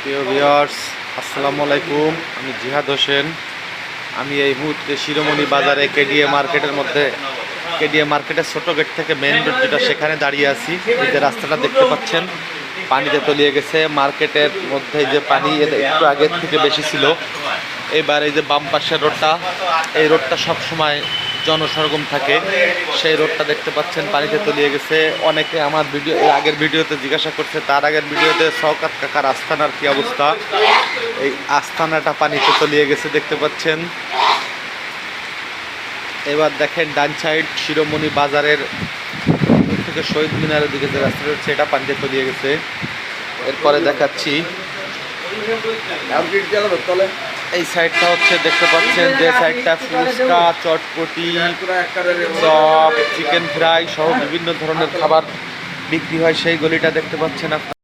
প্রিয় ভিউয়ার্স, আসসালামু আলাইকুম। আমি জিহাদ হোসেন। আমি এই মুহূর্তে শিরোমণি বাজারে কেডিএ মার্কেটের ছোট গেট থেকে মেইন রোড যেটা, সেখানে দাঁড়িয়ে আছি। এই যে রাস্তাটা দেখতে পাচ্ছেন পানিতে তলিয়ে গেছে। মার্কেটের মধ্যে যে পানি একটু আগের থেকে বেশি ছিল। এবার এই যে বাম পাশের রোডটা, এই রোডটা সবসময় জনসরগম থাকে। সেই রোডটা দেখতে পাচ্ছেন পানিতে তলিয়ে গেছে। অনেকে আমার আগের ভিডিওতে জিজ্ঞাসা করছে, তার আগের ভিডিওতে শওকত কাকার আস্তানার কি অবস্থা। এই আস্তানাটা পানিতে তলিয়ে গেছে দেখতে পাচ্ছেন। এবার দেখেন ডান সাইড শিরোমণি বাজারের থেকে শহীদ মিনারের দিকে যে রাস্তা রয়েছে, এটা পানিতে তলিয়ে গেছে। এরপরে দেখাচ্ছি এই সাইডটা হচ্ছে, দেখতে পাচ্ছেন যে সাইডটা ফুচকা, চটপটি, চপ, চিকেন ফ্রাই সহ বিভিন্ন ধরনের খাবার বিক্রি হয়, সেই গলিটা দেখতে পাচ্ছেন আপনারা।